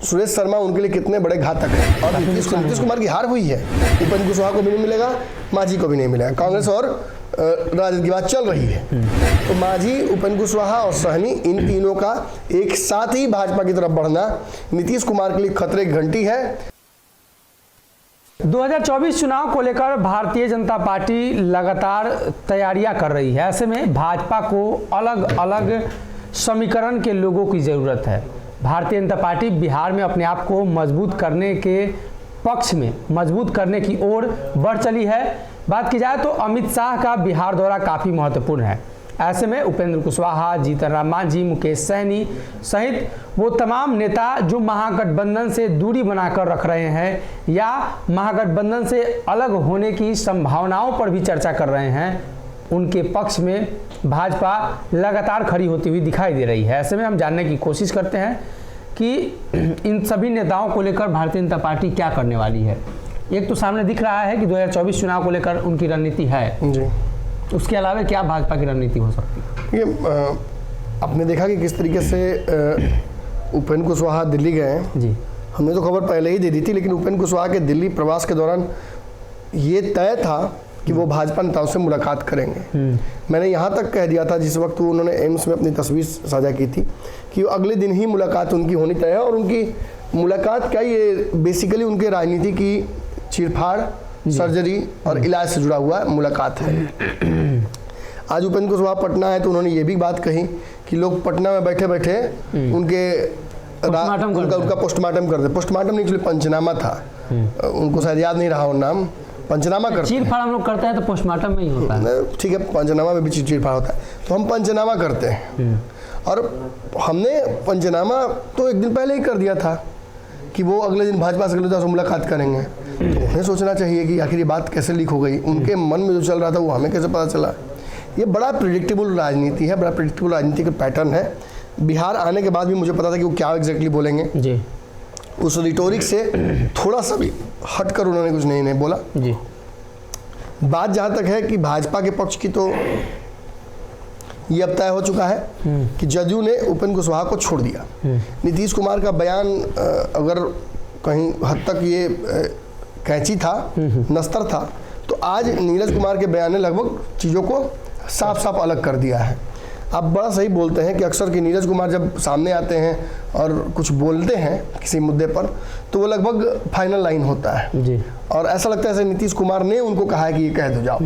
सुरेश शर्मा उनके लिए कितने बड़े घातक हैं। और नीतीश कुमार की हार हुई है, उपेंद्र कुशवाहा को भी नहीं मिलेगा, मांझी को भी नहीं मिलेगा। कांग्रेस और राजद की बात चल रही है, तो मांझी, उपेंद्र कुशवाहा और सहनी, इन तीनों का एक साथ ही भाजपा की तरफ बढ़ना नीतीश कुमार के लिए खतरे की घंटी है। 2024 चुनाव को लेकर भारतीय जनता पार्टी लगातार तैयारियां कर रही है। ऐसे में भाजपा को अलग अलग समीकरण के लोगों की ज़रूरत है। भारतीय जनता पार्टी बिहार में अपने आप को मजबूत करने के पक्ष में, मजबूत करने की ओर बढ़ चली है। बात की जाए तो अमित शाह का बिहार दौरा काफ़ी महत्वपूर्ण है। ऐसे में उपेंद्र कुशवाहा, जीतन राम मांझी, मुकेश सहनी सहित वो तमाम नेता जो महागठबंधन से दूरी बनाकर रख रहे हैं या महागठबंधन से अलग होने की संभावनाओं पर भी चर्चा कर रहे हैं, उनके पक्ष में भाजपा लगातार खड़ी होती हुई दिखाई दे रही है। ऐसे में हम जानने की कोशिश करते हैं कि इन सभी नेताओं को लेकर भारतीय जनता पार्टी क्या करने वाली है। एक तो सामने दिख रहा है कि 2024 चुनाव को लेकर उनकी रणनीति है जी, उसके अलावा क्या भाजपा की रणनीति हो सकती है? ये आपने देखा कि किस तरीके से उपेंद्र कुशवाहा दिल्ली गए जी। हमने तो खबर पहले ही दे दी थी, लेकिन उपेंद्र कुशवाहा के दिल्ली प्रवास के दौरान ये तय था कि वो भाजपा नेताओं से मुलाकात करेंगे। मैंने यहाँ तक कह दिया था जिस वक्त उन्होंने एम्स में अपनी तस्वीर साझा की थी कि अगले दिन ही मुलाकात उनकी होनी तय है। और उनकी मुलाकात क्या, ये बेसिकली उनके राजनीति की चीरफाड़, सर्जरी और इलाज से जुड़ा हुआ मुलाकात है। आज उपेंद्र कुशवाहा पटना है तो उन्होंने ये भी बात कही कि लोग पटना में बैठे बैठे उनका पोस्टमार्टम कर दे। पोस्टमार्टम नहीं, एक्चुअली पंचनामा था, उनको शायद याद नहीं रहा वो नाम। पंचनामा करते हैं, चीरफाड़ हम लोग करते हैं तो पोस्टमार्टम में ही होता है। ठीक है, पंचनामा में भी चीरफाड़ होता है, तो हम पंचनामा करते हैं। और हमने पंचनामा तो एक दिन पहले ही कर दिया था कि वो अगले दिन भाजपा से मुलाकात करेंगे। तो उन्हें सोचना चाहिए कि आखिर ये बात कैसे लीक हो गई, उनके मन में जो चल रहा था वो हमें कैसे पता चला। ये बड़ा प्रेडिक्टेबल राजनीति है, बड़ा प्रेडिक्टेबल राजनीति का पैटर्न है। बिहार आने के बाद भी मुझे पता था कि वो क्या एग्जैक्टली बोलेंगे जी। उस रिटोरिक से थोड़ा सा भी हटकर उन्होंने कुछ नहीं बोला जी। बात जहाँ तक है कि भाजपा के पक्ष की, तो ये अब तय हो चुका है कि जदयू ने उपेंद्र कुशवाहा को छोड़ दिया। नीतीश कुमार का बयान अगर कहीं हद तक ये कैंची था, नस्तर था, तो आज नीरज कुमार के बयान ने लगभग चीज़ों को साफ साफ अलग कर दिया है। आप बड़ा सही बोलते हैं कि अक्सर कि नीरज कुमार जब सामने आते हैं और कुछ बोलते हैं किसी मुद्दे पर तो वो लगभग फाइनल लाइन होता है जी। और ऐसा लगता है जैसे नीतीश कुमार ने उनको कहा है कि ये कह दो जाओ,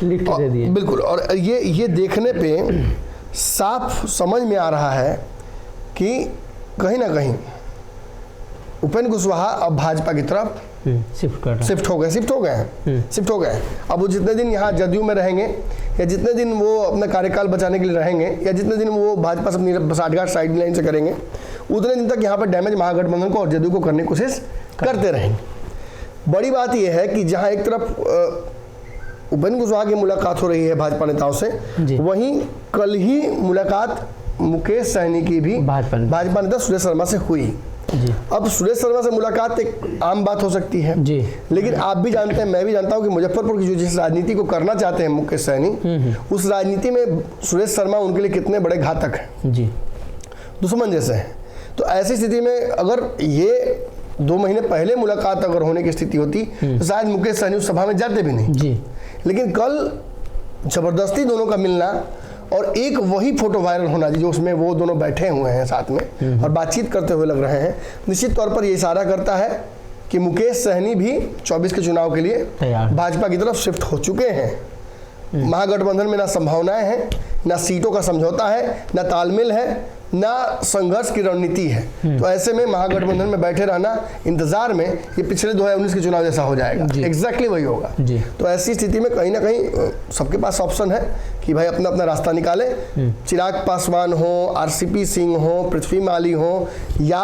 लिख के दे दिए। बिल्कुल। और ये देखने पे साफ समझ में आ रहा है कि कहीं ना कहीं उपेंद्र कुशवाहा अब भाजपा की तरफ शिफ्ट हो गए। अब वो जितने दिन यहाँ जदयू में रहेंगे या जितने दिन वो अपना कार्यकाल बचाने के लिए रहेंगे या जितने दिन वो भाजपा से साठगांठ साइड लाइन से करेंगे, उतने दिन तक यहाँ पर डैमेज महागठबंधन को और जदयू को करने की कोशिश करते रहेंगे। बड़ी बात यह है कि जहाँ एक तरफ उपेंद्र कुशवाहा की मुलाकात हो रही है भाजपा नेताओं से, वहीं कल ही मुलाकात मुकेश सहनी की भी भाजपा नेता सुरेश शर्मा से हुई जी। अब सुरेश शर्मा से मुलाकात एक आम बात हो सकती है जी। लेकिन आप भी जानते हैं, मैं भी जानता हूं कि मुजफ्फरपुर की जो जिस राजनीति को करना चाहते हैं मुकेश सहनी, उस राजनीति में सुरेश शर्मा उनके लिए कितने बड़े घातक हैं जी, दुश्मन जैसे हैं। तो ऐसी स्थिति में अगर ये 2 महीने पहले मुलाकात अगर होने की स्थिति होती तो शायद मुकेश सहनी उस सभा में जाते भी नहीं जी। लेकिन कल जबरदस्ती दोनों का मिलना और एक वही फोटो वायरल होना जो उसमें वो दोनों बैठे हुए हैं साथ में और बातचीत करते हुए लग रहे हैं, निश्चित तौर पर ये इशारा करता है कि मुकेश सहनी भी 24 के चुनाव के लिए भाजपा की तरफ शिफ्ट हो चुके हैं। महागठबंधन में ना संभावनाएं हैं, ना सीटों का समझौता है, ना तालमेल है, ना संघर्ष की रणनीति है। तो ऐसे में महागठबंधन में बैठे रहना इंतजार में ये पिछले 2019 के चुनाव जैसा हो जाएगा, एग्जैक्टली वही होगा। तो ऐसी स्थिति में कहीं ना कहीं सबके पास ऑप्शन है कि भाई अपना अपना रास्ता निकाले। चिराग पासवान हो, आरसीपी सिंह हो, पृथ्वी माली हो, या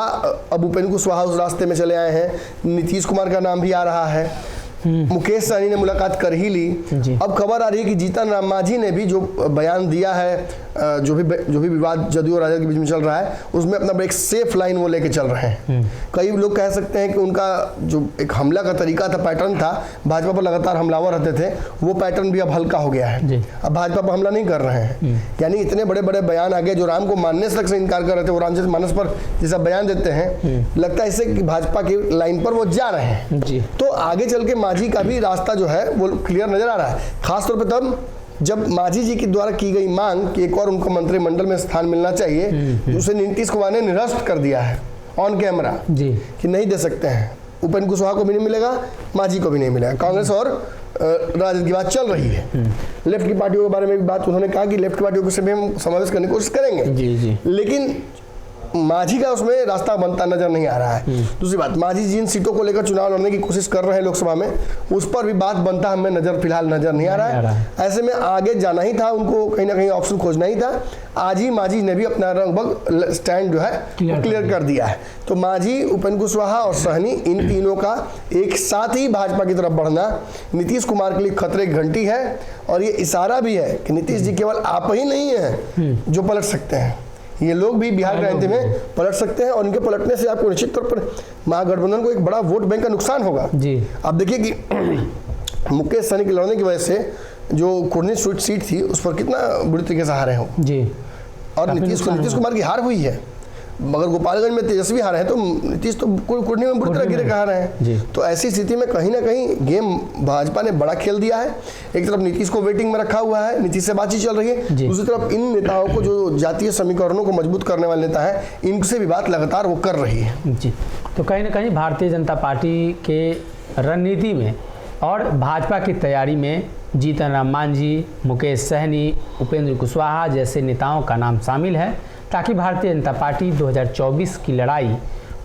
अब उपेंद्र कुशवाहा उस रास्ते में चले आए हैं, नीतीश कुमार का नाम भी आ रहा है, मुकेश सहनी ने मुलाकात कर ही ली। अब खबर आ रही है कि जीतन राम मांझी ने भी जो बयान दिया है जो भी विवाद जदयू और राजद के बीच में चल रहा है उसमें अपना एक सेफ लाइन वो लेके चल रहे हैं। कई लोग कह सकते हैं कि उनका जो एक हमला का तरीका था, पैटर्न था, भाजपा पर लगातार हमलावर रहते थे, वो पैटर्न भी अब हल्का हो गया है। अब भाजपा पर हमला नहीं कर रहे हैं। यानी इतने बड़े बड़े बयान आ गए, जो राम को मानने से इनकार कर रहे थे वो रामचरित मानस पर जैसा बयान देते हैं, लगता है इससे कि भाजपा की लाइन पर वो जा रहे हैं जी। तो आगे चल के मांझी का भी रास्ता जो है वो क्लियर नजर आ रहा है, खासतौर पर तब जब मांझी जी के द्वारा की गई मांग कि एक और उनको मंत्रिमंडल में स्थान मिलना चाहिए, उसे नीतीश कुमार ने निरस्त कर दिया है ऑन कैमरा जी कि नहीं दे सकते हैं। उपेंद्र कुशवाहा को भी नहीं मिलेगा, मांझी को भी नहीं मिलेगा। कांग्रेस और राजद की बात चल रही है। लेफ्ट की पार्टियों के बारे में भी बात उन्होंने कहा कि लेफ्ट की पार्टियों से भी हम समावेश करने की कोशिश करेंगे जी। लेकिन मांझी का उसमें रास्ता बनता नजर नहीं आ रहा है। दूसरी बात, मांझी जिन सीटों को लेकर चुनाव लड़ने की कोशिश कर रहे हैं लोकसभा में, उस पर भी बात बनता हमें फिलहाल नजर नहीं आ रहा है। ऐसे में आगे जाना ही था, उनको कहीं ना कहीं ऑप्शन खोजना ही था। आज ही मांझी ने भी अपना लगभग स्टैंड जो है क्लियर कर दिया है। तो मांझी, उपेंद्र कुशवाहा और सहनी, इन तीनों का एक साथ ही भाजपा की तरफ बढ़ना नीतीश कुमार के लिए खतरे की घंटी है। और ये इशारा भी है कि नीतीश जी केवल आप ही नहीं है जो पलट सकते हैं, ये लोग भी बिहार के राजनीति में पलट सकते हैं। और इनके पलटने से आपको निश्चित तौर पर महागठबंधन को एक बड़ा वोट बैंक का नुकसान होगा जी। आप देखिए कि मुकेश सहनी के लड़ने की वजह से जो कुर्नी सीट थी उस पर कितना बुरी तरीके से हारे हो जी। और नीतीश कुमार की हार हुई है, मगर गोपालगंज में तेजस्वी हारे हैं, तो नीतीश तो कुर्नी में बुरी तरह गिरे कहा रहे हैं। तो ऐसी स्थिति में कहीं ना कहीं गेम भाजपा ने बड़ा खेल दिया है। एक तरफ नीतीश को वेटिंग में रखा हुआ है, नीतीश से बातचीत चल रही है, दूसरी तरफ इन नेताओं को, जो जातीय समीकरणों को मजबूत करने वाले नेता है, इनसे भी बात लगातार वो कर रही है जी। तो कहीं ना कहीं भारतीय जनता पार्टी के रणनीति में और भाजपा की तैयारी में जीतन राम मांझी, मुकेश सहनी, उपेंद्र कुशवाहा जैसे नेताओं का नाम शामिल है, ताकि भारतीय जनता पार्टी 2024 की लड़ाई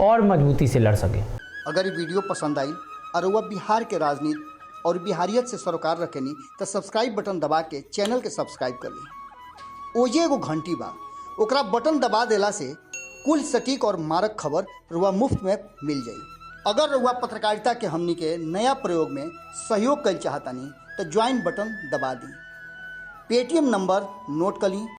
और मजबूती से लड़ सके। अगर ये वीडियो पसंद आई और वह बिहार के राजनीति और बिहारियत से सरोकार रखेनी तो सब्सक्राइब बटन दबा के चैनल के सब्सक्राइब कर ली। ओजे एगो घंटी बा, ओकरा बटन दबा देला से कुल सटीक और मारक खबर रुआ मुफ्त में मिल जाई। अगर रुआ पत्रकारिता के हमनी के नया प्रयोग में सहयोग कर चाहतानी तो ज्वाइन बटन दबा दी। पेटीएम नंबर नोट कर ली